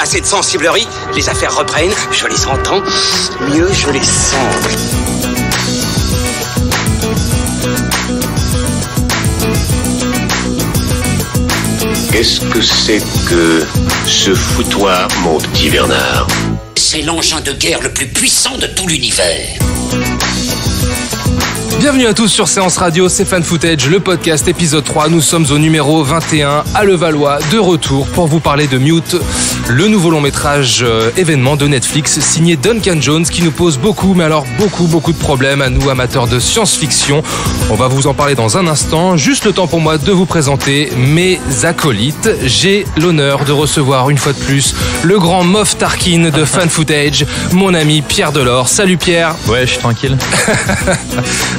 assez de sensiblerie, les affaires reprennent, je les entends, mieux je les sens. Qu'est-ce que c'est que ce foutoir, mon petit Bernard? C'est l'engin de guerre le plus puissant de tout l'univers. Bienvenue à tous sur Séance Radio, c'est Fan Footage, le podcast épisode 3. Nous sommes au numéro 21 à Levallois, de retour pour vous parler de Mute, le nouveau long métrage événement de Netflix signé Duncan Jones qui nous pose beaucoup de problèmes à nous amateurs de science-fiction. On va vous en parler dans un instant. Juste le temps pour moi de vous présenter mes acolytes. J'ai l'honneur de recevoir une fois de plus le grand Moff Tarkin de Fan Footage, mon ami Pierre Delors. Salut Pierre. Ouais, je suis tranquille.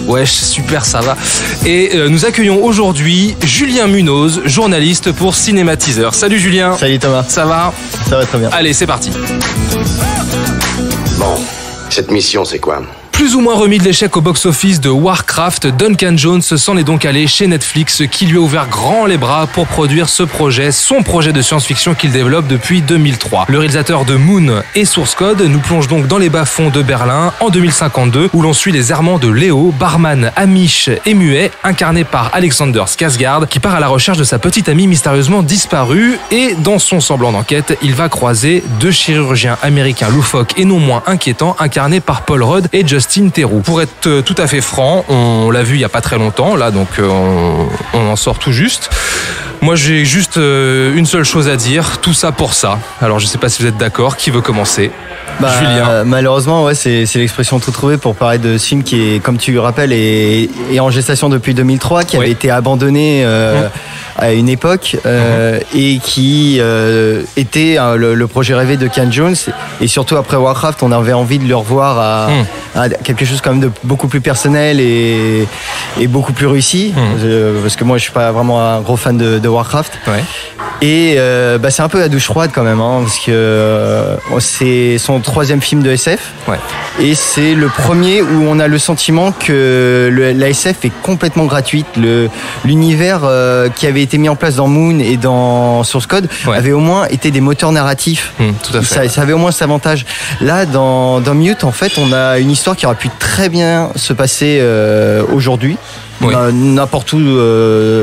Ouais, super, ça va. Et nous accueillons aujourd'hui Julien Munoz, journaliste pour Cinématiseur. Salut Julien. Salut Thomas. Ça va ? Ça va très bien. Allez, c'est parti. Bon, cette mission, c'est quoi? Plus ou moins remis de l'échec au box-office de Warcraft, Duncan Jones s'en est donc allé chez Netflix qui lui a ouvert grand les bras pour produire ce projet, son projet de science-fiction qu'il développe depuis 2003. Le réalisateur de Moon et Source Code nous plonge donc dans les bas-fonds de Berlin en 2052 où l'on suit les errements de Léo, barman amish et muet, incarné par Alexander Skarsgård qui part à la recherche de sa petite amie mystérieusement disparue et dans son semblant d'enquête, il va croiser deux chirurgiens américains loufoques et non moins inquiétants incarnés par Paul Rudd et Justin Theroux. Pour être tout à fait franc, on l'a vu il y a pas très longtemps, là donc on en sort tout juste. Moi j'ai juste une seule chose à dire, tout ça pour ça. Alors je sais pas si vous êtes d'accord, qui veut commencer? Julien. Malheureusement, ouais, c'est l'expression tout trouvée pour parler de ce film qui est, comme tu le rappelles, est en gestation depuis 2003, qui avait été abandonné à une époque et qui était le projet rêvé de Duncan Jones. Et surtout après Warcraft, on avait envie de le revoir à quelque chose quand même de beaucoup plus personnel et beaucoup plus réussi. Parce que moi, je suis pas vraiment un gros fan de Warcraft. Ouais. Et c'est un peu la douche froide quand même, parce que c'est son troisième film de SF. Ouais. Et c'est le premier où on a le sentiment que la SF est complètement gratuite. L'univers qui avait été mis en place dans Moon et dans Source Code avait au moins été des moteurs narratifs. Tout à fait. Ça avait au moins cet avantage. Là, dans Mute, en fait, on a une histoire qui aurait pu très bien se passer aujourd'hui. Oui. N'importe où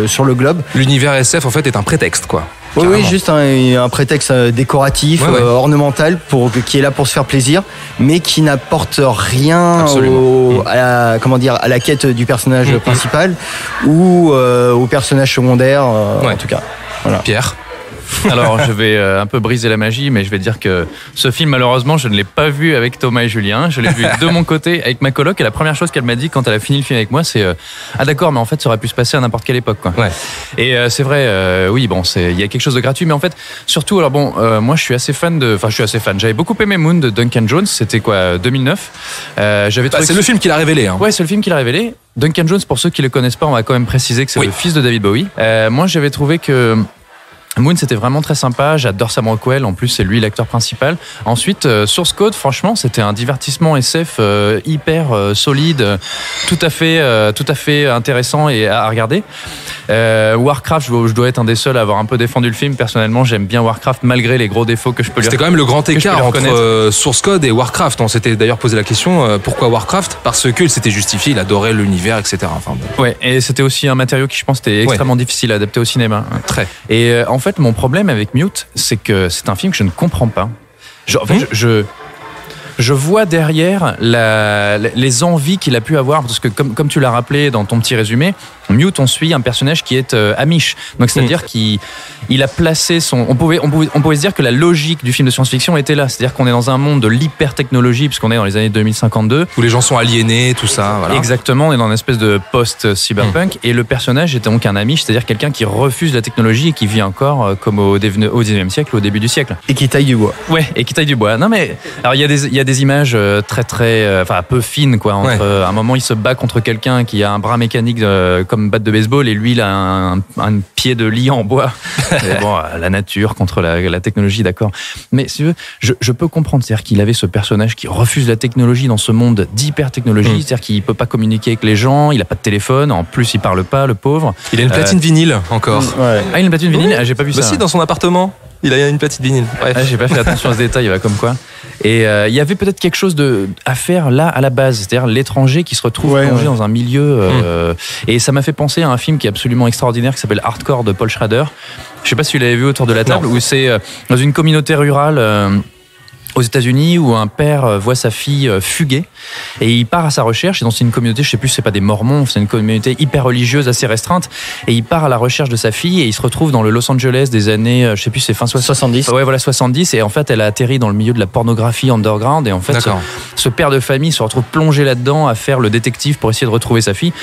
sur le globe. L'univers SF en fait est un prétexte quoi. Oui, juste un prétexte décoratif, ornemental qui est là pour se faire plaisir, mais qui n'apporte rien à la quête du personnage principal ou au personnage secondaire en tout cas. Voilà. Pierre. Alors, je vais un peu briser la magie, mais je vais dire que ce film, malheureusement, je ne l'ai pas vu avec Thomas et Julien. Je l'ai vu de mon côté avec ma coloc. Et la première chose qu'elle m'a dit quand elle a fini le film avec moi, c'est ah d'accord, mais en fait, ça aurait pu se passer à n'importe quelle époque, quoi. Ouais. Et c'est vrai, oui, bon, il y a quelque chose de gratuit, mais en fait, surtout, alors bon, moi, je suis assez fan. J'avais beaucoup aimé Moon de Duncan Jones. C'était quoi, 2009. C'est le film qu'il a révélé. Hein. Ouais, c'est le film qu'il a révélé. Duncan Jones, pour ceux qui le connaissent pas, on va quand même préciser que c'est le fils de David Bowie. Moi, j'avais trouvé que Moon, c'était vraiment très sympa. J'adore Sam Rockwell. En plus, c'est lui l'acteur principal. Ensuite, Source Code, franchement, c'était un divertissement SF hyper solide, tout à fait intéressant et à regarder. Warcraft, je dois être un des seuls à avoir un peu défendu le film. Personnellement, j'aime bien Warcraft malgré les gros défauts que je peux lui. C'était quand même le grand écart entre Source Code et Warcraft. On s'était d'ailleurs posé la question pourquoi Warcraft? Parce qu'il s'était justifié, il adorait l'univers, etc. Enfin, bon. Ouais, et c'était aussi un matériau qui, je pense, était extrêmement difficile à adapter au cinéma. Très. Et en fait, mon problème avec Mute, c'est que c'est un film que je ne comprends pas. Je vois derrière les envies qu'il a pu avoir, parce que comme tu l'as rappelé dans ton petit résumé, Mute, on suit un personnage qui est amish. Donc c'est-à-dire qu'il a placé son... On pouvait se dire que la logique du film de science-fiction était là. C'est-à-dire qu'on est dans un monde de l'hyper-technologie, puisqu'on est dans les années 2052. Où les gens sont aliénés, tout ça. Voilà. Exactement, on est dans une espèce de post-cyberpunk. Et le personnage est donc un amish, c'est-à-dire quelqu'un qui refuse la technologie et qui vit encore comme au 19e siècle, au début du siècle. Et qui taille du bois. Ouais, et qui taille du bois. Non mais... Alors il y a des images très peu fines, quoi. À un moment, il se bat contre quelqu'un qui a un bras mécanique comme batte de baseball et lui, il a un pied de lit en bois. Et bon, la nature contre la technologie, d'accord. Mais si tu veux, je peux comprendre, c'est-à-dire qu'il avait ce personnage qui refuse la technologie dans ce monde d'hyper-technologie, c'est-à-dire qu'il peut pas communiquer avec les gens, il a pas de téléphone, en plus il parle pas, le pauvre. Il a une platine vinyle encore. Ouais. Ah, il a une platine vinyle, j'ai pas vu ça. Si, dans son appartement. Il a une petite vinyle. Bref. J'ai pas fait attention à ce détail, comme quoi. Et il y avait peut-être quelque chose à faire là à la base, c'est-à-dire l'étranger qui se retrouve plongé dans un milieu. Et ça m'a fait penser à un film qui est absolument extraordinaire qui s'appelle Hardcore de Paul Schrader. Je sais pas si vous l'avez vu autour de la table, où c'est dans une communauté rurale aux États-Unis où un père voit sa fille fuguer et il part à sa recherche. Et dans une communauté, je sais plus, c'est pas des Mormons, c'est une communauté hyper religieuse, assez restreinte. Et il part à la recherche de sa fille et il se retrouve dans le Los Angeles des années, je sais plus, c'est fin 70. Ouais, voilà, 70. Et en fait, elle a atterri dans le milieu de la pornographie underground. Et en fait, ce père de famille se retrouve plongé là-dedans à faire le détective pour essayer de retrouver sa fille.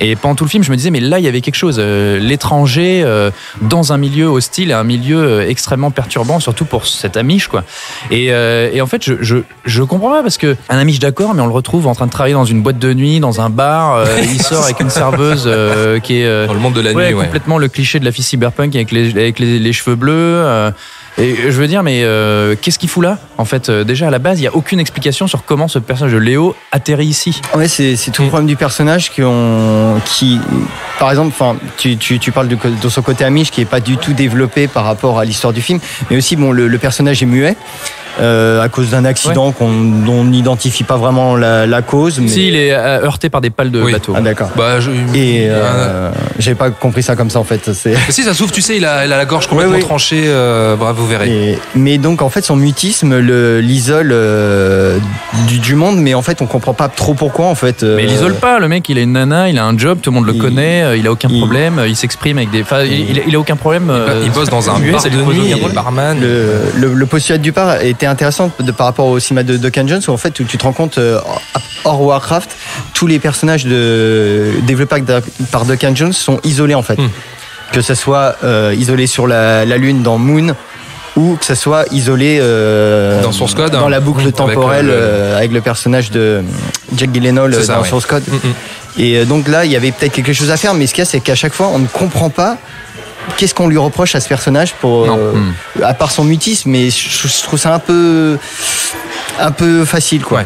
Et pendant tout le film, je me disais, mais là, il y avait quelque chose. L'étranger dans un milieu hostile et un milieu extrêmement perturbant, surtout pour cet Amish, quoi. Et en fait, je comprends pas parce que un Amish, d'accord, mais on le retrouve en train de travailler dans une boîte de nuit, dans un bar. Il sort avec une serveuse qui est dans le monde de la nuit, complètement le cliché de la fille cyberpunk avec les cheveux bleus. Et je veux dire, mais qu'est-ce qu'il fout là ? En fait, déjà à la base, il n'y a aucune explication sur comment ce personnage de Léo atterrit ici. Ouais, c'est tout le problème du personnage qui par exemple, tu parles de son côté Amish qui est pas du tout développé par rapport à l'histoire du film, mais aussi bon, le personnage est muet. À cause d'un accident dont on n'identifie pas vraiment la cause. Mais... Si, il est heurté par des pales de bateau. Ah d'accord. Bah, j'avais pas compris ça comme ça en fait. Si ça s'ouvre, tu sais, il a la gorge complètement tranchée. Bref, vous verrez. Mais donc en fait, son mutisme l'isole du monde, mais en fait, on comprend pas trop pourquoi en fait. Mais il isole pas. Le mec, il a une nana, il a un job, tout le monde le connaît, il a aucun problème, il s'exprime avec des. Enfin, il a aucun problème. Il bosse dans un bar de nuit, il est barman. Le postulat du bar était intéressant par rapport au cinéma de Duncan Jones où en fait tu te rends compte hors Warcraft tous les personnages développés par Duncan Jones sont isolés en fait, que ça soit isolé sur la lune dans Moon ou que ça soit isolé dans Source Code, dans la boucle temporelle avec le personnage de Jack Gyllenhaal dans Source Code. Et donc là il y avait peut-être quelque chose à faire, mais ce qu'il y a c'est qu'à chaque fois on ne comprend pas qu'est-ce qu'on lui reproche à ce personnage à part son mutisme, mais je trouve ça un peu facile quoi.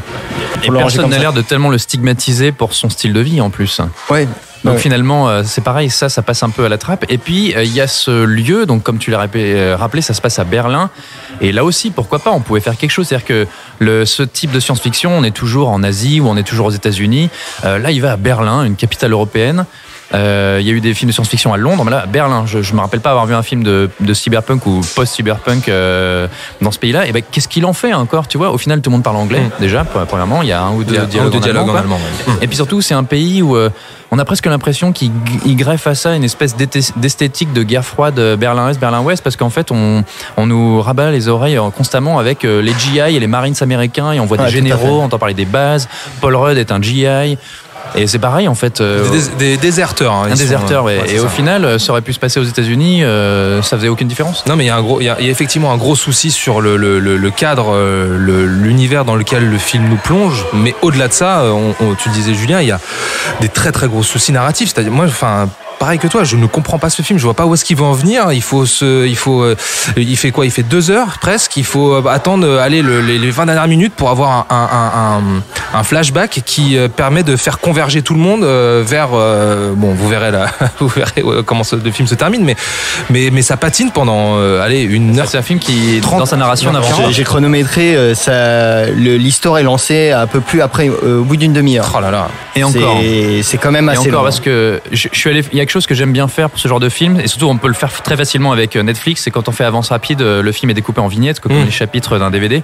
Et personne n'a l'air de tellement le stigmatiser pour son style de vie en plus. Ouais. Donc finalement, c'est pareil, ça passe un peu à la trappe. Et puis, il y a ce lieu, donc comme tu l'as rappelé, ça se passe à Berlin. Et là aussi, pourquoi pas, on pouvait faire quelque chose. C'est-à-dire que ce type de science-fiction, on est toujours en Asie ou on est toujours aux États-Unis. Là, il va à Berlin, une capitale européenne. Il y a eu des films de science-fiction à Londres, mais là, à Berlin, je me rappelle pas avoir vu un film de cyberpunk ou post-cyberpunk dans ce pays-là. Et ben, qu'est-ce qu'il en fait encore, tu vois ? Au final, tout le monde parle anglais, déjà, premièrement. Il y a un ou deux dialogues en allemand. Et puis surtout, c'est un pays où on a presque l'impression qu'il greffe à ça une espèce d'esthétique de guerre froide Berlin-Est, Berlin-Ouest, parce qu'en fait, on nous rabat les oreilles constamment avec les GI et les Marines américains, et on voit des généraux, on entend parler des bases. Paul Rudd est un GI. Et c'est pareil en fait. Des déserteurs. Un déserteur, ouais. Et au final, ça aurait pu se passer aux États-Unis, ça faisait aucune différence. Non, mais il y a effectivement un gros souci sur le cadre, l'univers dans lequel le film nous plonge. Mais au-delà de ça, tu le disais, Julien, il y a des très très gros soucis narratifs. C'est-à-dire, moi, pareil que toi, je ne comprends pas ce film, je vois pas où est-ce qu'il va en venir. Il fait quoi ? Il fait 2 heures presque. Il faut attendre les 20 dernières minutes pour avoir un flashback qui permet de faire converger tout le monde vers. Vous verrez comment le film se termine, mais ça patine pendant 1 heure. C'est un film qui, dans sa narration, j'ai chronométré. L'histoire est lancée un peu plus après, au bout d'une demi-heure. Oh là là. Et encore. C'est quand même assez long. Parce que je suis allé. Il y a quelque chose que j'aime bien faire pour ce genre de film, et surtout on peut le faire très facilement avec Netflix, c'est quand on fait avance rapide, le film est découpé en vignettes comme les chapitres d'un DVD.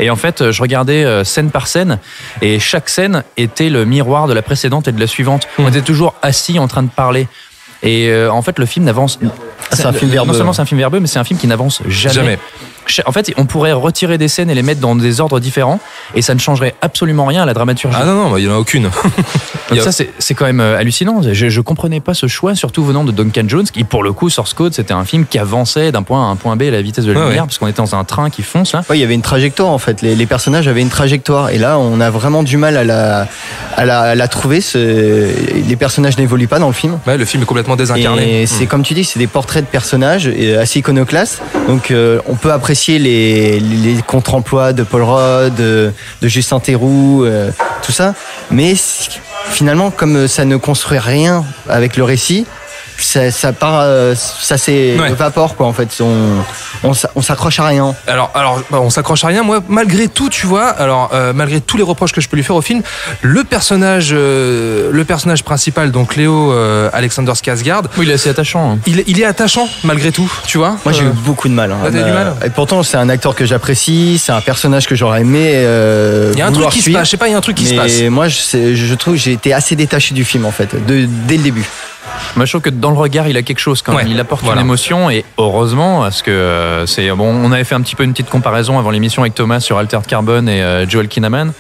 Et en fait, je regardais scène par scène, et chaque scène était le miroir de la précédente et de la suivante. On était toujours assis en train de parler. Et en fait, le film n'avance. C'est un film verbeux. Non seulement c'est un film verbeux, mais c'est un film qui n'avance jamais. En fait, on pourrait retirer des scènes et les mettre dans des ordres différents, et ça ne changerait absolument rien à la dramaturgie. Ah non, il n'y en a aucune. Donc ça, c'est quand même hallucinant. Je comprenais pas ce choix, surtout venant de Duncan Jones, qui pour le coup, Source Code, c'était un film qui avançait d'un point A à un point B à la vitesse de la lumière, parce qu'on était dans un train qui fonce. Là. Ouais, il y avait une trajectoire en fait. Les personnages avaient une trajectoire, et là, on a vraiment du mal à la trouver. Les personnages n'évoluent pas dans le film. Ouais, le film est complètement désincarné. Et c'est comme tu dis, c'est des portraits de personnages assez iconoclastes. Donc, on peut apprécier les contre-emplois de Paul Rudd, de Justin Theroux, tout ça. Mais finalement, comme ça ne construit rien avec le récit, ça part, ça s'évapore quoi en fait. On s'accroche à rien. Alors, on s'accroche à rien. Moi, malgré tout, tu vois, malgré tous les reproches que je peux lui faire au film, le personnage principal, donc Léo Alexander Skarsgård, Oui, il est assez attachant. il est attachant malgré tout, tu vois. Moi j'ai eu beaucoup de mal. T'as eu du mal. Et pourtant c'est un acteur que j'apprécie, c'est un personnage que j'aurais aimé. Il y a un truc qui se passe. Je sais pas, il y a un truc qui se passe. Mais moi je trouve que j'ai été assez détaché du film en fait, dès le début. Moi, je trouve que dans le regard, il a quelque chose quand même. Il apporte une émotion et heureusement, parce que c'est bon. On avait fait un petit peu une petite comparaison avant l'émission avec Thomas sur Altered Carbon et Joel Kinnaman.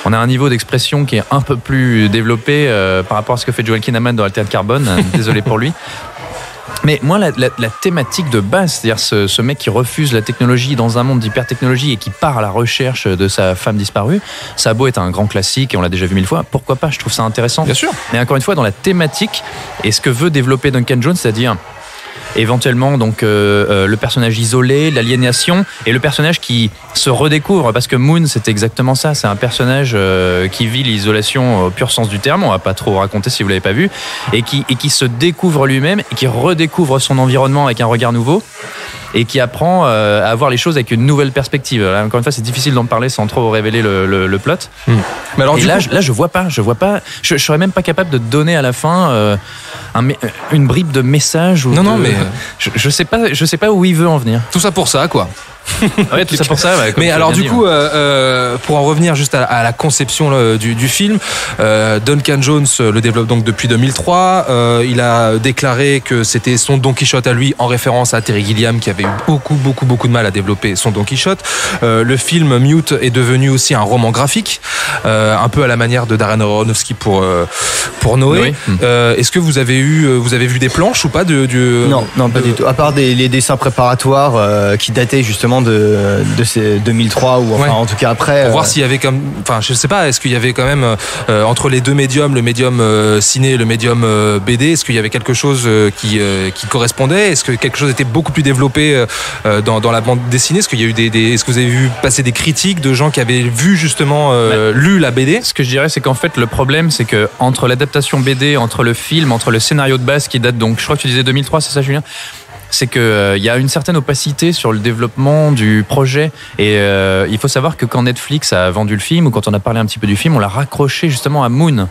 On a un niveau d'expression qui est un peu plus développé par rapport à ce que fait Joel Kinnaman dans Altered Carbon. Désolé pour lui. Mais moi, la thématique de base, c'est-à-dire ce mec qui refuse la technologie dans un monde d'hypertechnologie et qui part à la recherche de sa femme disparue, ça a beau être un grand classique et on l'a déjà vu 1000 fois, pourquoi pas, je trouve ça intéressant. Bien sûr. Mais encore une fois, dans la thématique et ce que veut développer Duncan Jones, c'est-à-dire éventuellement donc le personnage isolé, l'aliénation et le personnage qui se redécouvre, parce que Moon c'est exactement ça, c'est un personnage qui vit l'isolation au pur sens du terme, on va pas trop raconter si vous l'avez pas vu, et qui se découvre lui-même et qui redécouvre son environnement avec un regard nouveau et qui apprend à voir les choses avec une nouvelle perspective. Là, encore une fois, c'est difficile d'en parler sans trop révéler le plot. Mais alors, et là, je vois pas. Je serais même pas capable de donner à la fin une bribe de message. Ou non, mais je sais pas où il veut en venir. Tout ça pour ça, quoi. Ouais, tout ça pour ça. Ouais, mais alors du coup, pour en revenir juste à la conception du film, Duncan Jones le développe donc depuis 2003. Il a déclaré que c'était son Don Quichotte à lui, en référence à Terry Gilliam qui avait eu beaucoup de mal à développer son Don Quichotte. Le film Mute est devenu aussi un roman graphique, un peu à la manière de Darren Aronofsky pour Noé. Est-ce que vous avez vu des planches ou pas Non, pas du tout. À part les dessins préparatoires qui dataient justement de ces 2003 ou enfin en tout cas après. Pour voir s'il y avait je sais pas, est-ce qu'il y avait quand même entre les deux médiums, le médium ciné et le médium BD, est-ce qu'il y avait quelque chose qui correspondait? Est-ce que quelque chose était beaucoup plus développé dans la bande dessinée? Est-ce qu'il y a eu est-ce que vous avez vu passer des critiques de gens qui avaient vu justement lu la BD? Ce que je dirais, c'est qu'en fait le problème, c'est que entre l'adaptation BD, entre le film, entre le scénario de base qui date donc, je crois que tu disais 2003, c'est ça, Julien? C'est que y a une certaine opacité sur le développement du projet et il faut savoir que quand Netflix a vendu le film ou quand on a parlé un petit peu du film, on l'a raccroché justement à Moon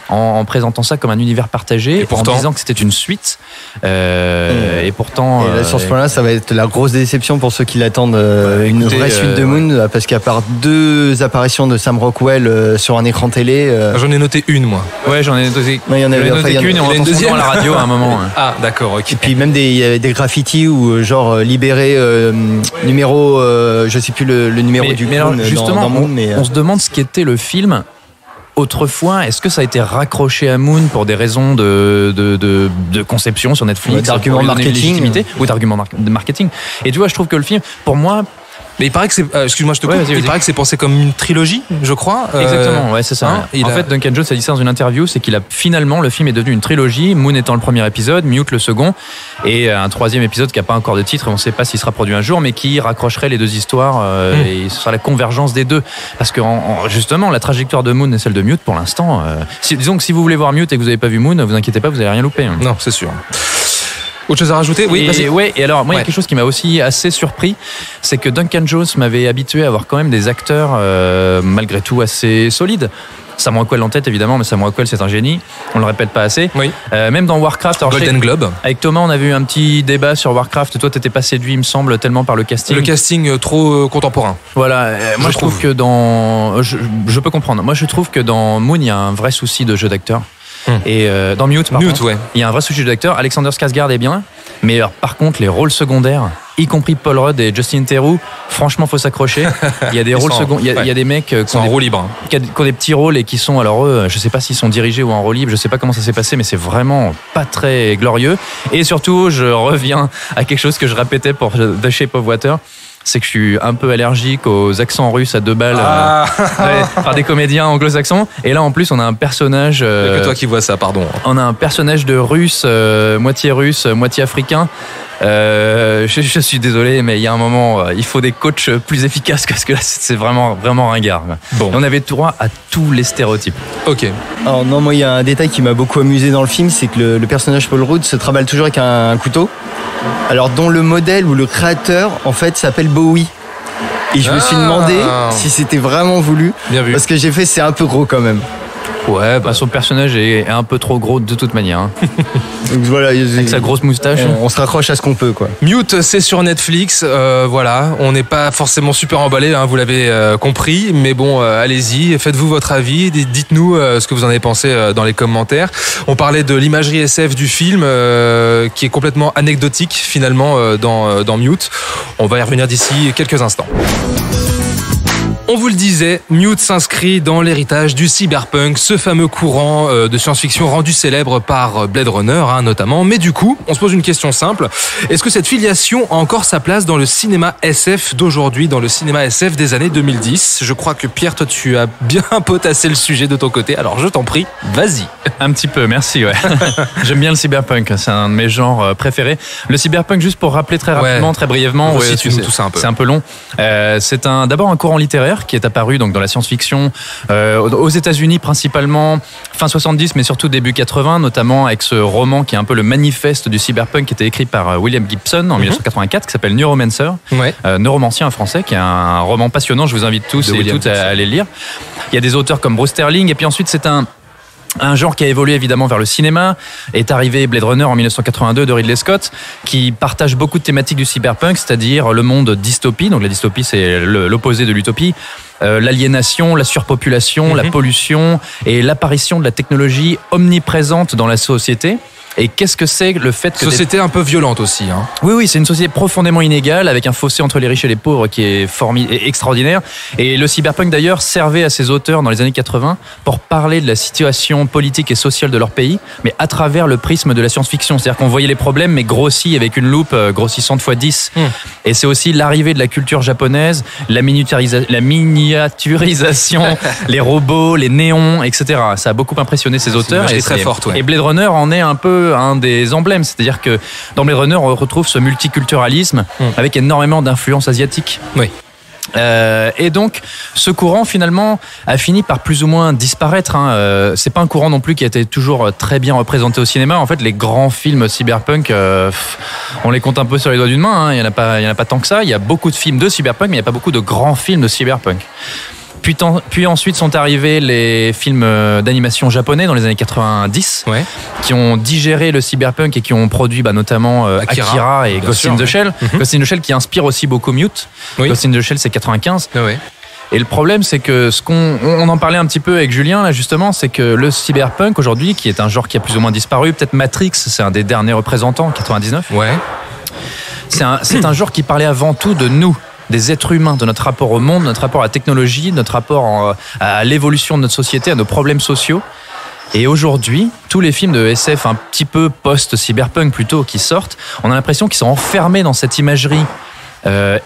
en présentant ça comme un univers partagé, et pourtant, en disant que c'était une suite. Et pourtant, et là, sur ce point-là, ça va être la grosse déception pour ceux qui l'attendent, une vraie suite de Moon, parce qu'à part 2 apparitions de Sam Rockwell sur un écran télé, j'en ai noté une, moi. Ouais, j'en ai noté. Il y en avait qu'une et on entend souvent à la radio à un moment. Ah, d'accord. Ok. Et puis même il y avait des graffitis ou genre libéré numéro, je sais plus le numéro du mais clown alors, justement, dans Moon, mais on se demande ce qu'était le film. Autrefois, est-ce que ça a été raccroché à Moon pour des raisons de conception sur Netflix, d'arguments marketing ou d'arguments de marketing? Et tu vois, je trouve que le film, pour moi, mais il paraît que c'est, excuse-moi, je te coupe. Il paraît que c'est pensé comme une trilogie, je crois. Exactement, ouais, c'est ça. En fait, Duncan Jones a dit ça dans une interview, c'est qu'il a finalement, le film est devenu une trilogie, Moon étant le premier épisode, Mute le second, et un 3e épisode qui n'a pas encore de titre, et on ne sait pas s'il sera produit un jour, mais qui raccrocherait les 2 histoires, et ce sera la convergence des 2. Parce que justement, la trajectoire de Moon et celle de Mute, pour l'instant, disons que si vous voulez voir Mute et que vous n'avez pas vu Moon, vous inquiétez pas, vous n'allez rien louper. Non, c'est sûr. Autre chose à rajouter? Oui, et alors, moi, il y a quelque chose qui m'a aussi assez surpris, c'est que Duncan Jones m'avait habitué à avoir quand même des acteurs, malgré tout, assez solides. Sam Rockwell en tête, évidemment, mais Sam Rockwell, c'est un génie. On le répète pas assez. Oui. Même dans Warcraft. Alors, Golden Globe. Avec Thomas, on avait eu un petit débat sur Warcraft. Toi, t'étais pas séduit, il me semble, tellement par le casting. Le casting trop contemporain. Voilà. Moi, je trouve que je peux comprendre. Moi, je trouve que dans Moon, il y a un vrai souci de jeu d'acteur. Et dans Mute, par contre, il y a un vrai souci d'acteur. Alexander Skarsgård est bien, mais alors, par contre, les rôles secondaires, y compris Paul Rudd et Justin Theroux, franchement, faut s'accrocher. Il y a des rôles secondaires, il y a des mecs qui ont en rôle libre, qui ont des petits rôles et qui sont, alors eux, je sais pas s'ils sont dirigés ou en rôle libre, je sais pas comment ça s'est passé, mais c'est vraiment pas très glorieux. Et surtout, je reviens à quelque chose que je répétais pour The Shape of Water. C'est que je suis un peu allergique aux accents russes à 2 balles par des comédiens anglo-saxons. Et là, en plus, on a un personnage... C'est que toi qui vois ça, pardon. On a un personnage de russe, moitié africain, Je suis désolé, mais il y a un moment, il faut des coachs plus efficaces parce que là, c'est vraiment ringard. Bon. On avait droit à tous les stéréotypes. Ok. Alors non, moi il y a un détail qui m'a beaucoup amusé dans le film, c'est que le personnage Paul Rudd se trimballe toujours avec un couteau. Alors dont le modèle ou le créateur en fait s'appelle Bowie. Et je me suis demandé si c'était vraiment voulu. Bien vu. Parce que j'ai fait c'est un peu gros quand même. Ouais, bah son personnage est un peu trop gros de toute manière. Hein. Donc voilà, Avec sa grosse moustache. on se raccroche à ce qu'on peut quoi. Mute, c'est sur Netflix. Voilà, on n'est pas forcément super emballé, hein, vous l'avez compris. Mais bon, allez-y, faites-vous votre avis. Dites-nous ce que vous en avez pensé dans les commentaires. On parlait de l'imagerie SF du film, qui est complètement anecdotique finalement dans Mute. On va y revenir d'ici quelques instants. On vous le disait, Mute s'inscrit dans l'héritage du cyberpunk, ce fameux courant de science-fiction rendu célèbre par Blade Runner, hein, notamment. Mais du coup, on se pose une question simple. Est-ce que cette filiation a encore sa place dans le cinéma SF d'aujourd'hui, dans le cinéma SF des années 2010 ? Je crois que Pierre, toi, tu as bien potassé le sujet de ton côté. Alors, je t'en prie, vas-y. Un petit peu, merci, ouais. J'aime bien le cyberpunk, c'est un de mes genres préférés. Le cyberpunk, juste pour rappeler très rapidement, très brièvement, tout ça un peu. C'est un peu long. C'est d'abord un courant littéraire qui est apparu donc dans la science-fiction aux États-Unis principalement fin 70 mais surtout début 80, notamment avec ce roman qui est un peu le manifeste du cyberpunk qui était écrit par William Gibson en 1984 qui s'appelle Neuromancer, Neuromancien en français, qui est un roman passionnant. Je vous invite tous et toutes à aller le lire. Il y a des auteurs comme Bruce Sterling et puis ensuite c'est un genre qui a évolué évidemment vers le cinéma. Est arrivé Blade Runner en 1982 de Ridley Scott, qui partage beaucoup de thématiques du cyberpunk, c'est-à-dire le monde dystopie. Donc la dystopie, c'est l'opposé de l'utopie. L'aliénation, la surpopulation, la pollution et l'apparition de la technologie omniprésente dans la société. Et qu'est-ce que c'est le fait que... Société un peu violente aussi. Hein. Oui, c'est une société profondément inégale, avec un fossé entre les riches et les pauvres qui est extraordinaire. Et le cyberpunk d'ailleurs servait à ses auteurs dans les années 80 pour parler de la situation politique et sociale de leur pays, mais à travers le prisme de la science-fiction. C'est-à-dire qu'on voyait les problèmes, mais grossis avec une loupe grossissante x 10. Et c'est aussi l'arrivée de la culture japonaise, la miniaturisation, les robots, les néons, etc. Ça a beaucoup impressionné ces auteurs. Et très forte, ouais. Et Blade Runner en est un peu un des emblèmes, c'est-à-dire que dans Blade Runner on retrouve ce multiculturalisme avec énormément d'influences asiatiques. Oui. Et donc ce courant finalement a fini par plus ou moins disparaître. C'est pas un courant non plus qui a été toujours très bien représenté au cinéma. En fait, les grands films cyberpunk, on les compte un peu sur les doigts d'une main. Il y en a pas tant que ça. Il y a beaucoup de films de cyberpunk, mais il y a pas beaucoup de grands films de cyberpunk. Puis ensuite sont arrivés les films d'animation japonais dans les années 90 qui ont digéré le cyberpunk et qui ont produit notamment Akira et Ghost in the Shell. Ghost in the Shell qui inspire aussi beaucoup Mute. Ghost in the Shell, c'est 95. Et le problème, c'est que on en parlait un petit peu avec Julien là justement, c'est que le cyberpunk aujourd'hui, qui est un genre qui a plus ou moins disparu, peut-être Matrix, c'est un des derniers représentants, 99. C'est un genre qui parlait avant tout de nous, des êtres humains, de notre rapport au monde, notre rapport à la technologie, notre rapport à l'évolution de notre société, à nos problèmes sociaux. Et aujourd'hui, tous les films de SF un petit peu post-cyberpunk plutôt qui sortent, on a l'impression qu'ils sont enfermés dans cette imagerie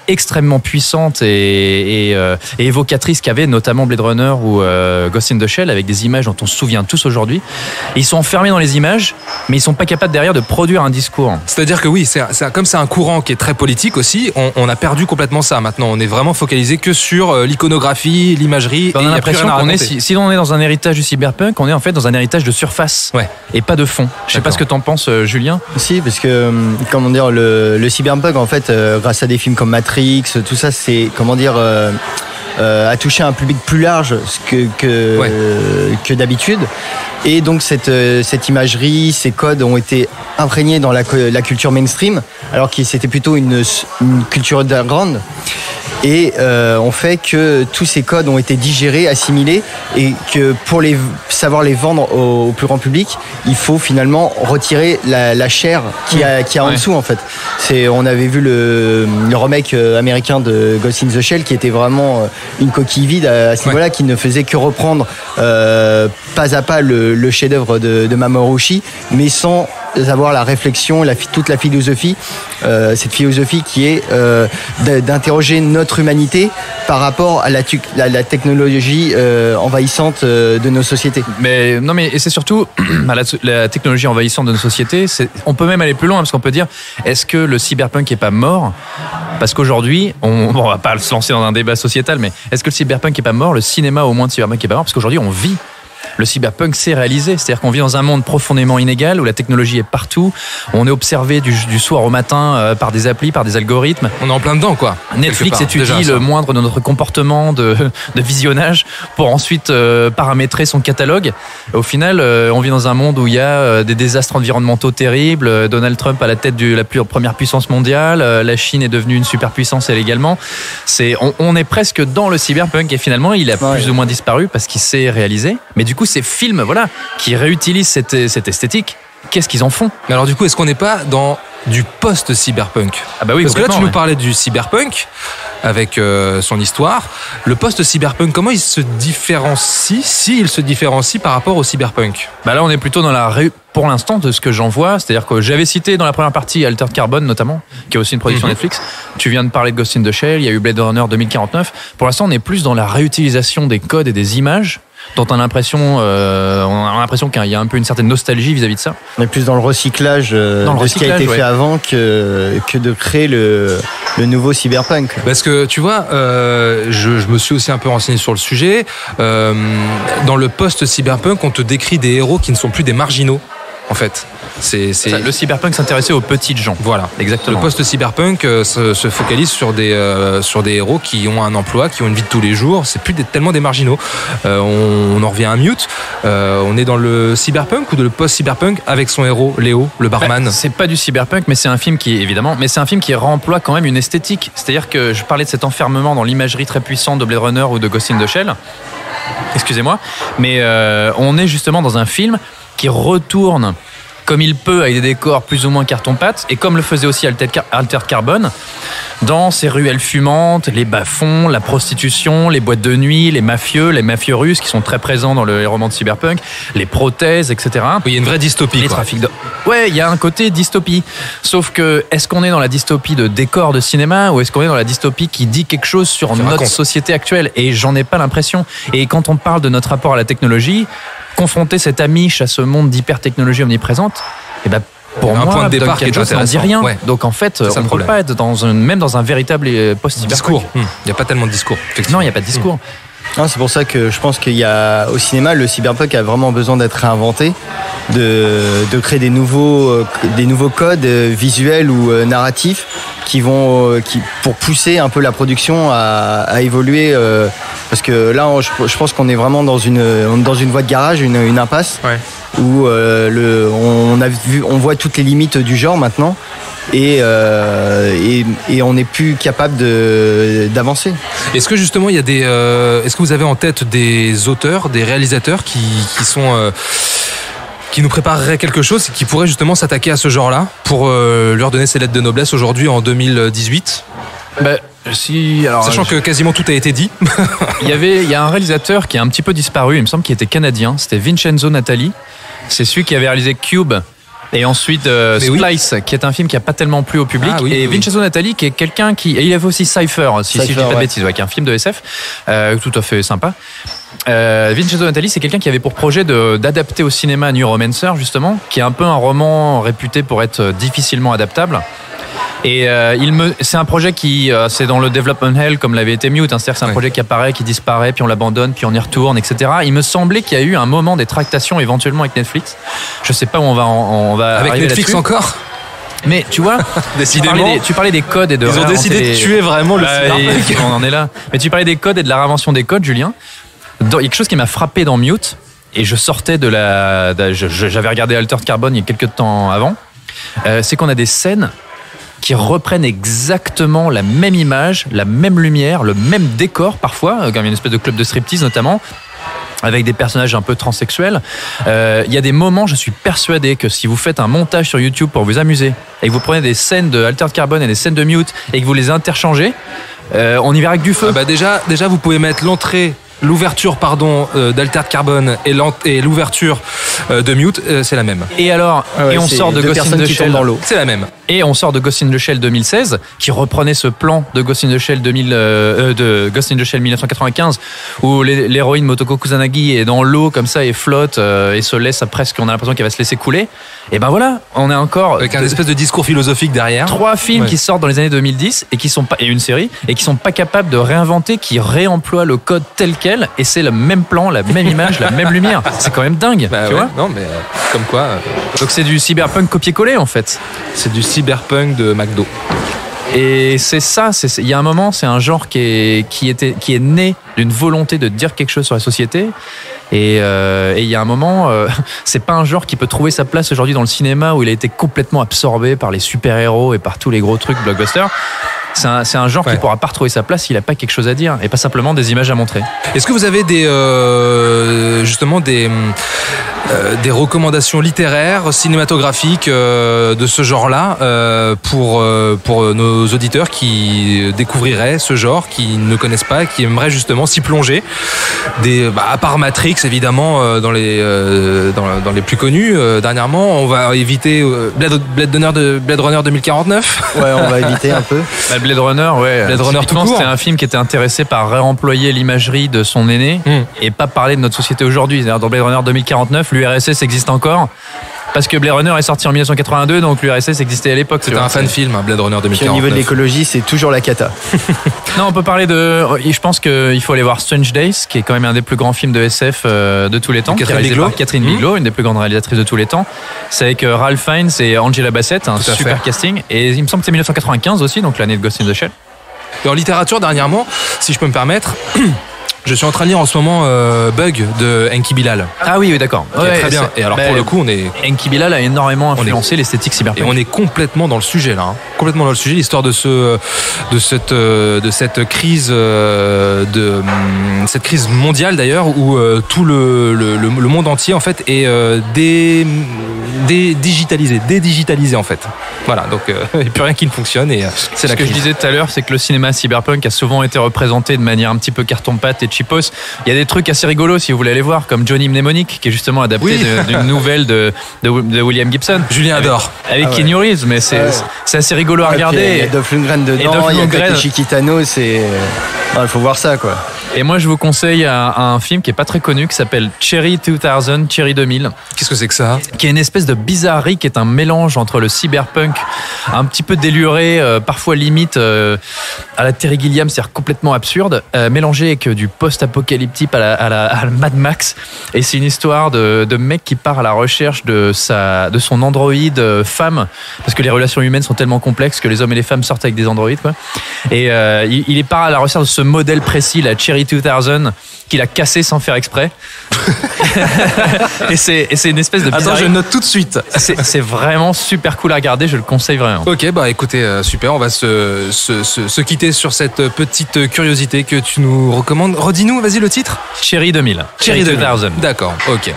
extrêmement puissante et évocatrice qu'avait notamment Blade Runner ou Ghost in the Shell, avec des images dont on se souvient tous aujourd'hui. Et ils sont enfermés dans les images, mais ils sont pas capables derrière de produire un discours. C'est-à-dire que oui, comme c'est un courant qui est très politique aussi, on a perdu complètement ça. Maintenant, on est vraiment focalisé que sur l'iconographie, l'imagerie. On a l'impression qu'on est, si on est dans un héritage du cyberpunk, on est en fait dans un héritage de surface et pas de fond. Je sais pas ce que t'en penses, Julien. Si, parce que comment dire, le cyberpunk en fait, grâce à des films comme Matrix, tout ça, c'est comment dire, a touché un public plus large que d'habitude. Et donc cette imagerie, ces codes ont été imprégnés dans la culture mainstream, alors que c'était plutôt une culture underground. Et on fait que tous ces codes ont été digérés, assimilés, et que pour savoir les vendre au plus grand public, il faut finalement retirer la chair qu'il y a en dessous en fait. On avait vu le remake américain de Ghost in the Shell qui était vraiment une coquille vide à ce niveau-là, qui ne faisait que reprendre pas à pas le chef-d'œuvre de Mamoru Oshii, mais sans avoir la réflexion, toute la philosophie, cette philosophie qui est d'interroger notre humanité par rapport à la technologie envahissante de nos sociétés. Mais non, mais c'est surtout la technologie envahissante de nos sociétés. On peut même aller plus loin parce qu'on peut dire, est-ce que le cyberpunk est pas mort? Parce qu'aujourd'hui, on va pas se lancer dans un débat sociétal, mais est-ce que le cyberpunk est pas mort? Le cinéma au moins de cyberpunk est pas mort? Parce qu'aujourd'hui, on vit. Le cyberpunk s'est réalisé, c'est-à-dire qu'on vit dans un monde profondément inégal où la technologie est partout. On est observé du soir au matin par des applis, par des algorithmes. On est en plein dedans, quoi. Netflix étudie le moindre de notre comportement de visionnage pour ensuite paramétrer son catalogue. Au final, on vit dans un monde où il y a des désastres environnementaux terribles. Donald Trump à la tête de la première puissance mondiale. La Chine est devenue une superpuissance elle également. On est presque dans le cyberpunk et finalement, il a plus ou moins disparu parce qu'il s'est réalisé. Mais du coup, ces films qui réutilisent cette esthétique, qu'est-ce qu'ils en font? Mais alors du coup, est-ce qu'on n'est pas dans du post-cyberpunk? Ah bah oui, parce que là, tu nous parlais du cyberpunk avec son histoire. Le post-cyberpunk, comment il se différencie, s'il se différencie par rapport au cyberpunk? Bah là, on est plutôt dans pour l'instant, de ce que j'en vois, c'est-à-dire que j'avais cité dans la première partie Altered Carbon notamment, qui est aussi une production Netflix. Tu viens de parler de Ghost in the Shell, il y a eu Blade Runner 2049. Pour l'instant, on est plus dans la réutilisation des codes et des images dont on a l'impression qu'il y a un peu une certaine nostalgie vis-à-vis de ça. On est plus dans le recyclage de ce qui a été fait avant que de créer le nouveau cyberpunk. Parce que tu vois, je me suis aussi un peu renseigné sur le sujet. Dans le post-cyberpunk, on te décrit des héros qui ne sont plus des marginaux, en fait. Le cyberpunk s'intéressait aux petites gens. Voilà, exactement. Le post-cyberpunk se focalise sur des héros qui ont un emploi, qui ont une vie de tous les jours. C'est plus tellement des marginaux. On en revient à Mute. On est dans le cyberpunk ou de le post-cyberpunk avec son héros Léo, le barman. C'est pas du cyberpunk, mais c'est un film qui remploie quand même une esthétique. C'est-à-dire que je parlais de cet enfermement dans l'imagerie très puissante de Blade Runner ou de Ghost in the Shell. Excusez-moi, mais on est justement dans un film qui retourne comme il peut avec des décors plus ou moins carton-pâte et comme le faisait aussi Altered Carbon dans ses ruelles fumantes, les bas-fonds, la prostitution, les boîtes de nuit, les mafieux russes qui sont très présents dans les romans de cyberpunk, les prothèses, etc. Oui, il y a une vraie dystopie. Les trafics Ouais, il y a un côté dystopie. Sauf que, est-ce qu'on est dans la dystopie de décor de cinéma ou est-ce qu'on est dans la dystopie qui dit quelque chose sur notre société actuelle? Et j'en ai pas l'impression. Et quand on parle de notre rapport à la technologie, confronter cet amiche à ce monde d'hyper-technologie omniprésente, pour moi, un point de départ qui ne dit rien. Ouais. Donc en fait, on ne peut pas être même dans un véritable post-cyberpunk. Discours. Il n'y a pas tellement de discours. Non, il n'y a pas de discours. Non, c'est pour ça que je pense qu'il y a au cinéma, le cyberpunk a vraiment besoin d'être réinventé, de créer des nouveaux codes visuels ou narratifs qui pour pousser un peu la production à évoluer. Parce que là, je pense qu'on est vraiment dans une voie de garage, une impasse, où on voit toutes les limites du genre maintenant. Et on n'est plus capable d'avancer. Est-ce que justement il y a est-ce que vous avez en tête des auteurs, des réalisateurs qui nous prépareraient quelque chose et qui pourraient justement s'attaquer à ce genre-là pour leur donner ses lettres de noblesse aujourd'hui en 2018? Sachant que quasiment tout a été dit. Il y a un réalisateur qui a un petit peu disparu, il me semble qu'il était canadien, c'était Vincenzo Natali. C'est celui qui avait réalisé Cube. Et ensuite Splice, qui est un film qui n'a pas tellement plu au public. Vincenzo Natali, qui est quelqu'un et il avait aussi Cypher, si je dis pas de bêtises, qui est un film de SF, tout à fait sympa. Vincenzo Natali, c'est quelqu'un qui avait pour projet d'adapter au cinéma Neuromancer, justement, qui est un peu un roman réputé pour être difficilement adaptable. Et c'est un projet qui c'est dans le development hell comme l'avait été Mute, c'est-à-dire que c'est un projet qui apparaît, qui disparaît, puis on l'abandonne, puis on y retourne, etc. Il me semblait qu'il y a eu un moment des tractations éventuellement avec Netflix. Je sais pas où on va avec arriver Netflix là-dessus. Encore. Mais tu vois, tu parlais des codes et de. Ils ont décidé de tuer vraiment le cyberpunk. On en est là. Mais tu parlais des codes et de la réinvention des codes, Julien. Il y a quelque chose qui m'a frappé dans Mute, et je sortais j'avais regardé Altered Carbon il y a quelques temps avant. C'est qu'on a des scènes qui reprennent exactement la même image, la même lumière, le même décor parfois, comme il y a une espèce de club de striptease notamment, avec des personnages un peu transsexuels. Il y a des moments, je suis persuadé que si vous faites un montage sur YouTube pour vous amuser, et que vous prenez des scènes de Altered Carbon et des scènes de Mute, et que vous les interchangez, on y verra que du feu. Déjà, vous pouvez mettre l'entrée l'ouverture d'Altered Carbon et l'ouverture de Mute, c'est la même. Et alors, Ouais, on c'est sort de deux Ghost in personnes the qui Shell tombent dans l'eau. C'est la même. Et on sort de Ghost in the Shell 2016, qui reprenait ce plan de Ghost in the Shell de Ghost in the Shell 1995, où l'héroïne Motoko Kusanagi est dans l'eau comme ça et flotte et se laisse presque, on a l'impression qu'elle va se laisser couler. Et ben voilà, on est encore Avec un espèce de discours philosophique derrière. 3 films Ouais. qui sortent dans les années 2010 et qui sont pas, et une série, et qui sont pas capables de réinventer, qui réemploient le code tel quel, et c'est le même plan, la même image, la même lumière. C'est quand même dingue, Bah tu ouais, vois. non mais comme quoi, Donc c'est du cyberpunk copier-coller en fait. c'est du cyberpunk de McDo. Et c'est ça, il y a un moment, c'est un genre qui est né d'une volonté de dire quelque chose sur la société. Et il y a un moment, c'est pas un genre qui peut trouver sa place aujourd'hui dans le cinéma où il a été complètement absorbé par les super-héros et par tous les gros trucs blockbusters. C'est un genre qui pourra pas retrouver sa place s'il a pas quelque chose à dire et pas simplement des images à montrer. Est-ce que vous avez justement des recommandations littéraires, cinématographiques de ce genre-là pour nos auditeurs qui découvriraient ce genre, qui ne connaissent pas, qui aimeraient justement s'y plonger? À part Matrix évidemment dans les plus connus dernièrement, on va éviter Blade Runner 2049. Ouais, on va éviter un peu. Blade Runner, ouais. Blade Runner tout Typiquement, court. c'était un film qui était intéressé par réemployer l'imagerie de son aîné et pas parler de notre société aujourd'hui. C'est-à-dire, dans Blade Runner 2049, l'URSS existe encore. Parce que Blade Runner est sorti en 1982, donc l'URSS existait à l'époque. C'était un fan film, Blade Runner Puis 2049. au niveau de l'écologie, c'est toujours la cata. Non, on peut parler de. Je pense qu'il faut aller voir Strange Days, qui est quand même un des plus grands films de SF de tous les temps. Catherine qui est réalisé Bigelow. par Catherine Bigelow, une des plus grandes réalisatrices de tous les temps. C'est avec Ralph Fiennes et Angela Bassett, un Tout à super fait. casting. Et il me semble que c'est 1995 aussi, donc l'année de Ghost in the Shell. Et en littérature dernièrement, si je peux me permettre, je suis en train de lire en ce moment Bug de Enki Bilal. Ah oui, d'accord. Qui est très bien. Et alors pour le coup, on est Enki Bilal a énormément influencé l'esthétique et cyberpunk. on est complètement dans le sujet là, hein. Complètement dans le sujet, l'histoire de cette crise cette crise mondiale d'ailleurs où tout le monde entier en fait est dédigitalisé en fait. Voilà, donc il n'y a plus rien qui ne fonctionne et c'est la Ce que je crise. disais tout à l'heure, c'est que le cinéma cyberpunk a souvent été représenté de manière un petit peu carton-pâte et cheapos. Il y a des trucs assez rigolos si vous voulez aller voir, comme Johnny Mnemonic, qui est justement adapté Oui. d'une nouvelle de William Gibson. Julien adore. Avec Ah ouais. Keanu Reeves, mais c'est assez rigolo à Ouais, puis Il y regarder. a Dolph Lundgren Et dedans, Dolph il y a Lundgren. Takeshi Kitano, il faut voir ça quoi. Et moi, je vous conseille un film qui est pas très connu, qui s'appelle Cherry 2000, Cherry 2000. Qu'est-ce que c'est que ça? Qui est une espèce de bizarrerie, qui est un mélange entre le cyberpunk un petit peu déluré, parfois limite à la Terry Gilliam, c'est-à-dire complètement absurde, mélangé avec du post-apocalyptique à la Mad Max. Et c'est une histoire de mec qui part à la recherche de son androïde femme, parce que les relations humaines sont tellement complexes que les hommes et les femmes sortent avec des androïdes, quoi. Et il part à la recherche de ce modèle précis, la Cherry 2000, qu'il a cassé sans faire exprès. et c'est une espèce de Attends, bizarrerie. je note tout de suite. C'est vraiment super cool à regarder, je le conseille vraiment. Ok, bah écoutez, super, on va se quitter sur cette petite curiosité que tu nous recommandes. Redis-nous, vas-y, le titre. Cherry 2000. Cherry 2000. D'accord, ok.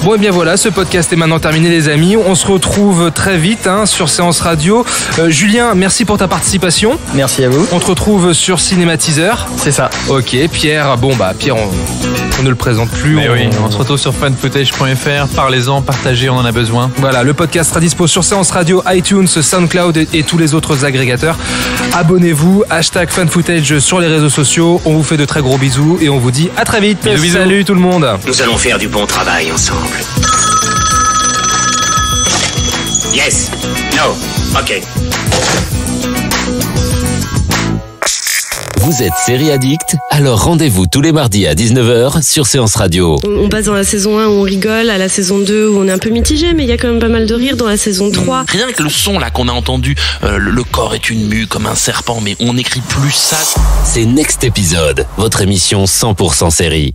Bon et bien voilà, ce podcast est maintenant terminé les amis. On se retrouve très vite sur Séance Radio. Julien, merci pour ta participation. Merci à vous. On te retrouve sur Cinématiseur. C'est ça. Ok, Pierre, Pierre, on ne le présente plus. Mais oui, on se retrouve sur fanfootage.fr, parlez-en, partagez, on en a besoin. Voilà, le podcast sera dispo sur Séance Radio, iTunes, SoundCloud et tous les autres agrégateurs. Abonnez-vous, #fanfootage sur les réseaux sociaux. On vous fait de très gros bisous et on vous dit à très vite. Bisous. Salut tout le monde. Nous allons faire du bon travail ensemble. Yes. No. Ok. Vous êtes série addict? Alors rendez-vous tous les mardis à 19h sur Séance Radio. On passe dans la saison 1 où on rigole, à la saison 2 où on est un peu mitigé, mais il y a quand même pas mal de rire dans la saison 3. Rien que le son là qu'on a entendu, le corps est une mue comme un serpent, mais on n'écrit plus ça. C'est Next Episode, votre émission 100% série.